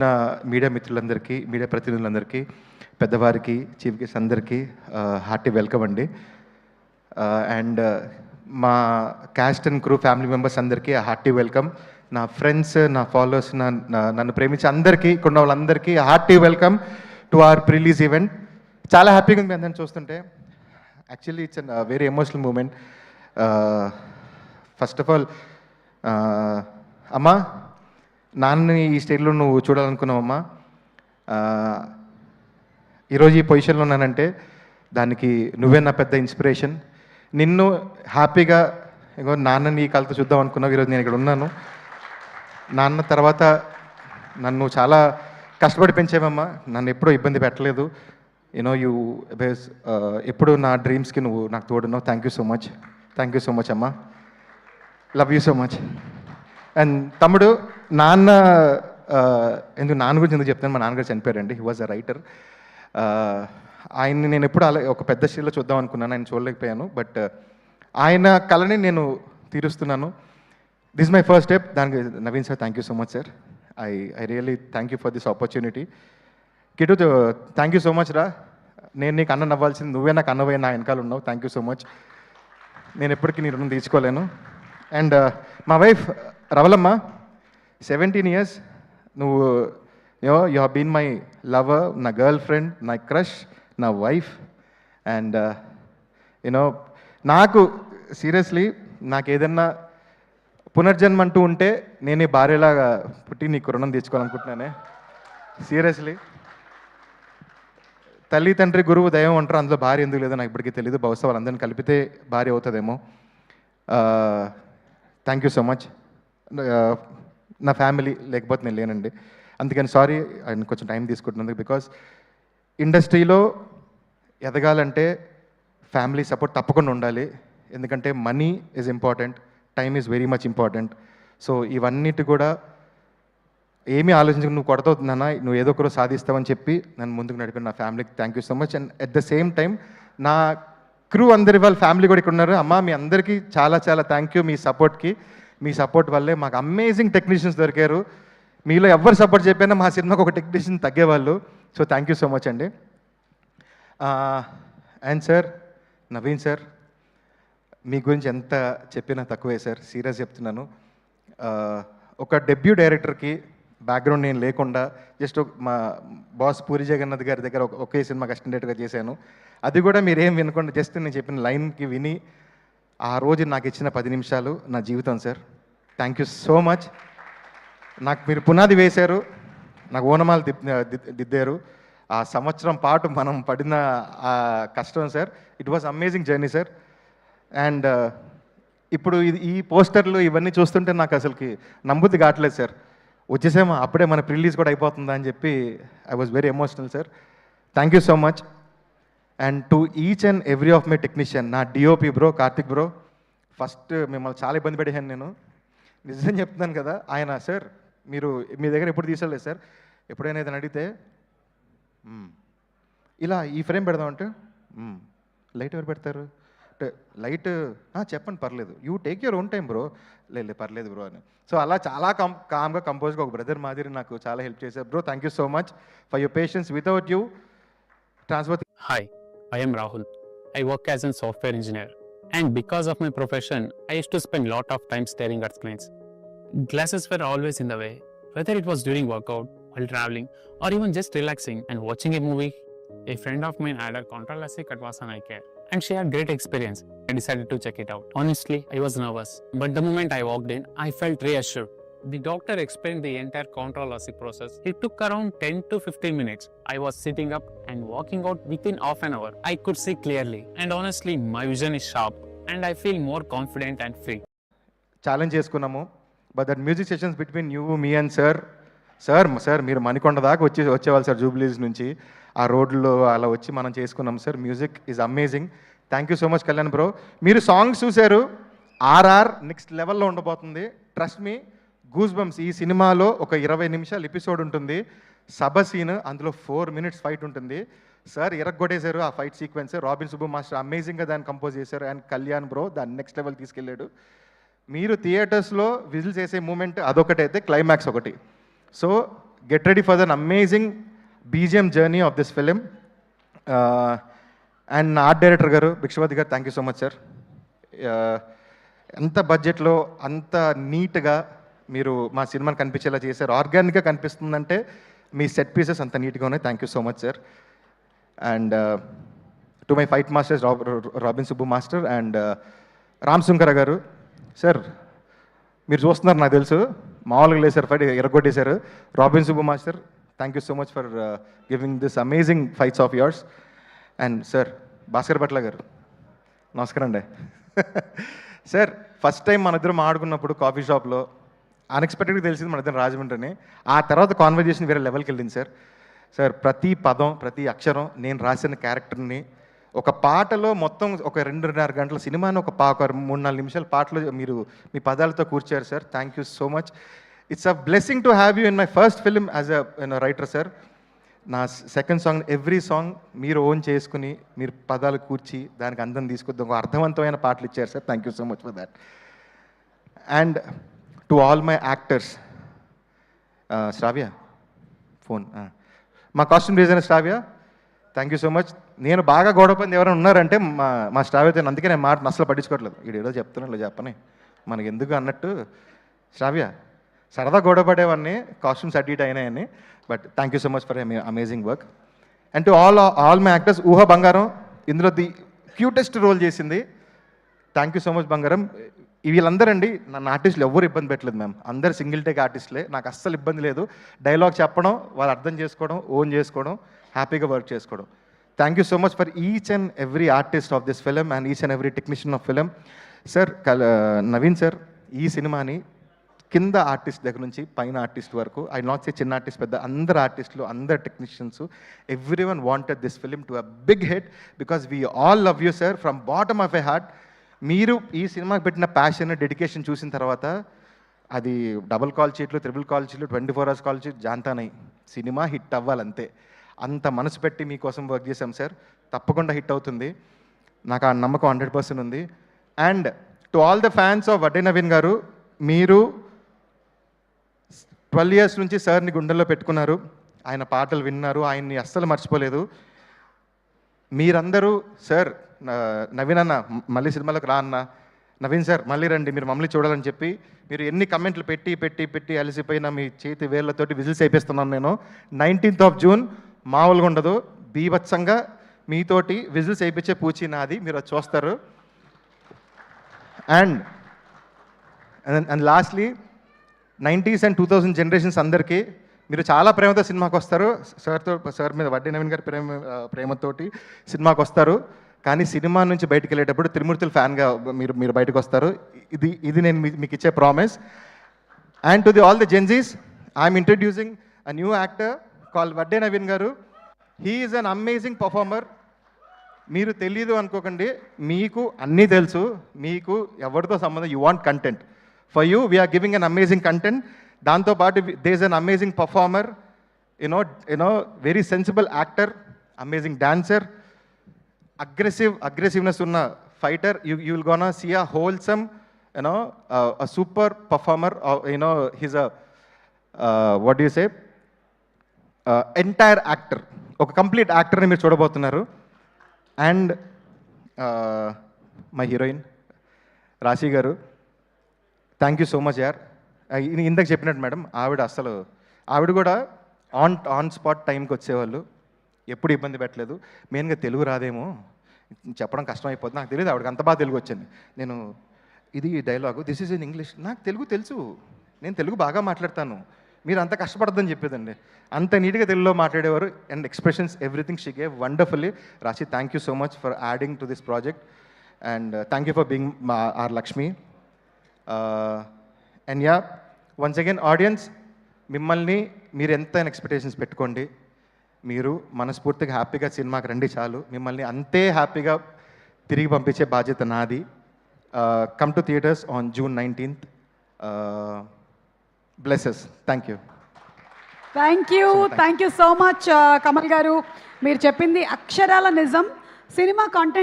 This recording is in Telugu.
నా మీడియా మిత్రులందరికీ, మీడియా ప్రతినిధులందరికీ, పెద్దవారికి, చీఫ్ గెస్ట్ అందరికీ హార్టీ వెల్కమ్ అండి. అండ్ మా cast and crew family members అందరికీ హార్టీ వెల్కమ్. నా ఫ్రెండ్స్, నా ఫాలోవర్స్, నన్ను ప్రేమించే అందరికీ, ఇక్కడ ఉన్న వాళ్ళందరికీ hearty welcome to our prerelease event. చాలా హ్యాపీగా ఉంది అందరిని చూస్తుంటే. Actually it's an very emotional moment. First of all అమ్మా, నాన్నని ఈ స్టేజ్లో నువ్వు చూడాలనుకున్నావమ్మా. ఈరోజు ఈ పొజిషన్లో ఉన్నానంటే దానికి నువ్వే నా పెద్ద ఇన్స్పిరేషన్. నిన్ను హ్యాపీగా ఇంకో నాన్నని ఈ కళ్ళతో చూద్దాం అనుకున్నావు. ఈరోజు నేను ఇక్కడ ఉన్నాను. నాన్న తర్వాత నన్ను చాలా కష్టపడి పెంచేవమ్మా. నన్ను ఎప్పుడూ ఇబ్బంది పెట్టలేదు. యూ ఎప్పుడు నా డ్రీమ్స్కి నువ్వు నాకు తోడున్నావు. Thank you so much. Thank you so much అమ్మా. Love you so much. And తమ్ముడు, నాన్న నాన్న గురించి ఎందుకు చెప్తాను, మా నాన్నగారు చనిపోయారండి. He was a writer. ఆయన్ని నేను ఎప్పుడు అలా ఒక పెద్ద స్టేజ్లో చూద్దాం అనుకున్నాను, ఆయన చూడలేకపోయాను. బట్ ఆయన కళని నేను తీరుస్తున్నాను. This my first step. దానికి Naveen sir, thank you so much sir. I really thank you for this opportunity. Kittu, thank you so much రా. నేను నీకు అన్న నవ్వాల్సింది, నువ్వే నాకు అన్నవే నా వెనకాల ఉన్నావు. Thank you so much. నేను ఎప్పటికీ నీ రుణం తీసుకోలేను. అండ్ మా వైఫ్ రవలమ్మ, 17 years నువ్వు you have been my lover, నా గర్ల్ ఫ్రెండ్, నా క్రష్, నా వైఫ్. అండ్ నాకు సీరియస్లీ నాకు ఏదన్నా పునర్జన్మ అంటూ ఉంటే నేనే భార్యలాగా పుట్టి నీకు రుణం తీర్చుకోవాలనుకుంటున్నానే. సీరియస్లీ, తల్లి తండ్రి గురువు దైవం అంటారు. అందులో భార్య ఎందుకు లేదో నాకు ఇప్పటికీ తెలియదు. బహుశా వాళ్ళందరినీ కలిపితే భార్య అవుతుందేమో. Thank you so much. నా ఫ్యామిలీ లేకపోతే నేను లేనండి. అందుకని సారీ, ఆయన కొంచెం టైం తీసుకుంటున్నందుకు. బికాస్ ఇండస్ట్రీలో ఎదగాలంటే ఫ్యామిలీ సపోర్ట్ తప్పకుండా ఉండాలి. ఎందుకంటే money is important, time is very much important. So ఇవన్నిటి కూడా ఏమీ ఆలోచించక నువ్వు కొడతావుతున్నానా, నువ్వు ఏదో ఒకరు సాధిస్తావని చెప్పి నన్ను ముందుకు నడిపిన నా ఫ్యామిలీకి thank you so much. And at the same time నా క్రూ అందరి వాళ్ళ ఫ్యామిలీ కూడా ఇక్కడ ఉన్నారు. అమ్మ, మీ అందరికీ చాలా చాలా థ్యాంక్ యూ మీ సపోర్ట్కి. మీ సపోర్ట్ వల్లే మాకు అమేజింగ్ టెక్నీషియన్స్ దొరికారు. మీలో ఎవరు సపోర్ట్ చెప్పినా మా సినిమాకి ఒక టెక్నీషియన్ తగ్గేవాళ్ళు. So thank you so much అండి. అండ్ సార్, నవీన్ సార్, మీ గురించి ఎంత చెప్పినా తక్కువే సార్. సీరియస్ చెప్తున్నాను. ఒక డెబ్యూ డైరెక్టర్కి బ్యాక్గ్రౌండ్ నేను లేకుండా జస్ట్ మా బాస్ పూరి జగన్నాథ్ గారి దగ్గర ఒకే సినిమాకి అసిస్టెంట్గా చేశాను. అది కూడా మీరేం వినకుండా జస్ట్ నేను చెప్పిన లైన్కి విని ఆ రోజు నాకు ఇచ్చిన 10 నిమిషాలు నా జీవితం sir. Thank you so much. నాకు మీరు పునాది వేశారు, నాకు ఓనమాలు దిద్దారు. ఆ సంవత్సరం పాటు మనం పడిన ఆ కష్టం sir, it was amazing journey sir. And ఇప్పుడు ఈ పోస్టర్లు ఇవన్నీ చూస్తుంటే నాకు అసలుకి నమ్ముద్ది కావట్లేదు సార్. వచ్చేసేమో అప్పుడే మన రిలీజ్ కూడా అయిపోతుందా అని చెప్పి I was very emotional sir. Thank you so much. And to each and every of my technician, నా DOP bro, Karthik bro, first మిమ్మల్ని చాలా ఇబ్బంది పెట్టాను నేను, నిజం చెప్తున్నాను కదా. ఆయన సార్, మీరు మీ దగ్గర ఎప్పుడు తీసుకోలేదు సార్. ఎప్పుడైనా ఏదైనా అడిగితే ఇలా ఈ ఫ్రేమ్ పెడదామంటే లైట్ ఎవరు పెడతారు, లైట్ చెప్పండి పర్లేదు, you take your own time bro, లేదు పర్లేదు బ్రో అని. సో అలా చాలా కామ్గా కంపోజ్గా ఒక బ్రదర్ మాదిరి నాకు చాలా హెల్ప్ చేశారు bro. Thank you so much for your patience. Without you transfer. Hi, I am Rahul. I work as a software engineer, and because of my profession, I used to spend a lot of time staring at screens. Glasses were always in the way, whether it was during workout, while traveling, or even just relaxing and watching a movie. A friend of mine had a contact lenses at Vasan Eye Care, and she had great experience. I decided to check it out. Honestly, I was nervous, but the moment I walked in, I felt reassured. The doctor explained the entire control-LASIK process. It took around 10 to 15 minutes. I was sitting up and walking out within half an hour. I could see clearly, and honestly, my vision is sharp, and I feel more confident and free. Challenge చేసుకున్నాము. But that music sessions between you, మీ అండ్ సార్ మీరు మణికొండ దాకా వచ్చేవాళ్ళు సార్. జూబ్లీస్ నుంచి ఆ రోడ్లో అలా వచ్చి మనం చేసుకున్నాం sir. Music is amazing. Thank you so much Kalyan bro. మీరు సాంగ్స్ చూశారు, ఆర్ఆర్ నెక్స్ట్ లెవెల్లో ఉండబోతుంది. Trust me. గూస్ బంప్స్ ఈ సినిమాలో ఒక 20 నిమిషాలు ఎపిసోడ్ ఉంటుంది. సభ సీన్, అందులో 4 minutes ఫైట్ ఉంటుంది. సార్ ఇరగ్గొట్టేశారు ఆ fight sequence. Robin Subbu master అమేజింగ్గా దాన్ని కంపోజ్ చేశారు. అండ్ కళ్యాణ్ బ్రో దాన్ని నెక్స్ట్ లెవెల్ తీసుకెళ్ళాడు. మీరు థియేటర్స్లో విజిల్స్ వేసే మూమెంట్ అదొకటైతే క్లైమాక్స్ ఒకటి. So get ready for an amazing BGM journey of this film. And నా ఆర్ట్ డైరెక్టర్ గారు భిక్షపతి గారు, thank you so much sir. ఎంత బడ్జెట్లో అంత నీట్గా మీరు మా సినిమాని కనిపించేలా చేశారు. ఆర్గానిక్గా కనిపిస్తుందంటే మీ సెట్ పీసెస్ అంత నీట్గా ఉన్నాయి. Thank you so much sir. And to my fight masters Robin Subbu master and Ram Sunkara garu sir, మీరు చూస్తున్నారు నాకు తెలుసు, మామూలుగా లేదు సార్, ఫైట్ ఎరగొట్టేశారు. Robin Subbu master, thank you so much for giving this amazing fights of yours. And sir Bhaskar Bhatla garu, నమస్కారం అండి. సార్ ఫస్ట్ టైం మన ఇద్దరం ఆడుకున్నప్పుడు కాఫీ షాప్లో అన్ఎక్స్పెక్టెడ్గా తెలిసింది మన ఇద్దరం రాజమండ్రిని. ఆ తర్వాత కాన్వర్జేషన్ వేరే లెవెల్కి వెళ్ళింది సార్. సార్ ప్రతి పదం ప్రతి అక్షరం నేను రాసిన క్యారెక్టర్ని ఒక పాటలో మొత్తం ఒక 2.5 గంటల సినిమాని ఒక 3-4 నిమిషాల పాటలో మీరు మీ పదాలతో కూర్చారు sir. Thank you so much. It's a blessing to have you in my first film as a writer sir. నా సెకండ్ సాంగ్ ఎవ్రీ సాంగ్ మీరు ఓన్ చేసుకుని మీరు పదాలు కూర్చి దానికి అందం తీసుకొద్దాం ఒక అర్థవంతమైన పాటలు ఇచ్చారు sir. Thank you so much for that. And to all my actors, Shravya phone, మా costume designer Shravya, thank you so much. నేను బాగా గొడవపంది ఎవరైనా ఉన్నారంటే మా శ్రావ్యతో, అందుకే నేను మాట అసలు పట్టించుకోవట్లేదు. ఏదో చెప్తున్నాను ఇలా చెప్పని మనకి ఎందుకు అన్నట్టు. శ్రావ్య సరదా గొడవపడేవాడిని, కాస్ట్యూమ్స్ అడ్డీట్ అయినాయని, but thank you so much for amazing work. And to all my actors, Uha బంగారం ఇందులో ది క్యూటెస్ట్ రోల్ చేసింది. థ్యాంక్ యూ సో మచ్ బంగారం. వీళ్ళందరండి నన్ను ఆర్టిస్టులు ఎవరు ఇబ్బంది పెట్టలేదు మ్యామ్, అందరు సింగిల్ టేక్ ఆర్టిస్టులే. నాకు అస్సలు ఇబ్బంది లేదు. డైలాగ్ చెప్పడం, వాళ్ళు అర్థం చేసుకోవడం, ఓన్ చేసుకోవడం, హ్యాపీగా వర్క్ చేసుకోవడం. Thank you so much for each and every artist of this film and each and every technician of film. Sir Naveen sir, ఈ సినిమాని కింద ఆర్టిస్ట్ దగ్గర నుంచి పైన ఆర్టిస్ట్ వరకు, ఐ నాట్ సే చిన్న ఆర్టిస్ట్ పెద్ద, అందరు ఆర్టిస్టులు, అందరు technicians, every one wanted this film to a big hit because we all love you sir from bottom of a heart. మీరు ఈ సినిమాకి పెట్టిన ప్యాషన్, డెడికేషన్ చూసిన తర్వాత అది డబుల్ కాల్ షీట్లు, త్రిబుల్ కాల్ షీట్లు, 24 hours కాల్ షీట్ జాంతానై సినిమా హిట్ అవ్వాలంతే. అంత మనసు పెట్టి మీకోసం వర్క్ చేశాం సార్. తప్పకుండా హిట్ అవుతుంది, నాకు ఆ నమ్మకం 100% ఉంది. And to all the fans of Vadde Naveen గారు, మీరు 12 years నుంచి సార్ని గుండెల్లో పెట్టుకున్నారు, ఆయన పాటలు విన్నారు, ఆయన్ని అస్సలు మర్చిపోలేదు. మీరందరూ సార్ నవీన్ అన్న మళ్ళీ సినిమాలోకి రా అన్న, నవీన్ సార్ మళ్ళీ రండి, మీరు మమ్మల్ని చూడాలని చెప్పి మీరు ఎన్ని కమెంట్లు పెట్టి పెట్టి పెట్టి అలసిపోయిన మీ చేతి వేళ్లతోటి విజిల్స్ అయిపోస్తున్నాను నేను. 19th June మామూలుగా ఉండదు, బీభత్సంగా మీతోటి విజిల్స్ అయిపించే పూచి నాది, మీరు అది చూస్తారు. And lastly 90s and 2000 generations అందరికీ మీరు చాలా ప్రేమతో సినిమాకి వస్తారు. సార్ మీద వడ్డీ నవీన్ గారి ప్రేమతోటి సినిమాకి వస్తారు. కానీ సినిమా నుంచి బయటకు వెళ్ళేటప్పుడు త్రిమూర్తుల ఫ్యాన్గా మీరు బయటకు వస్తారు. ఇది నేను మీకు ఇచ్చే promise. And to all the Gen Zs, I'm introducing a new actor call Vadde Naveen garu. He is an amazing performer. మీరు తెలీదు అనుకోకండి, మీకు అన్నీ తెలుసు. మీకు ఎవరితో సంబంధం, you want content. For you we're giving an amazing content. దాంతోపాటు they is an amazing performer, you know very sensible actor, amazing dancer, aggressiveness ఉన్న fighter. You will gonna see a wholesome, a super performer. He's a what do you say, entire actor, ఒక కంప్లీట్ యాక్టర్ని మీరు చూడబోతున్నారు. అండ్ మై హీరోయిన్ రాశి గారు, థ్యాంక్ యూ సో మచ్ యార్. ఇందాక చెప్పినట్టు మేడం, ఆవిడ కూడా ఆన్ స్పాట్ టైంకి వచ్చేవాళ్ళు, ఎప్పుడు ఇబ్బంది పెట్టలేదు. మెయిన్గా తెలుగు రాదేమో, చెప్పడం కష్టం అయిపోతుంది, నాకు తెలియదు ఆవిడకి అంత బాగా తెలుగు వచ్చింది. నేను ఇది dialogue, this is in English, నాకు తెలుగు తెలుసు, నేను తెలుగు బాగా మాట్లాడతాను, మీరు అంత కష్టపడద్దని చెప్పేదండి. అంత నీట్గా తెలుగులో మాట్లాడేవారు. And expressions, everything she gave wonderfully. Raashi, thank you so much for adding to this project and thank you for being our Lakshmi. And yeah, once again audience, మిమ్మల్ని మీరు ఎంత ఎక్స్పెక్టేషన్స్ పెట్టుకోండి, మీరు మనస్ఫూర్తిగా హ్యాపీగా సినిమాకి రండి చాలు. మిమ్మల్ని అంతే హ్యాపీగా తిరిగి పంపించే బాధ్యత నాది. Come to theatres on June 19th. Blesses. Thank you. Thank you so much Kamal గారు. మీరు చెప్పింది అక్షరాల నిజం. Cinema content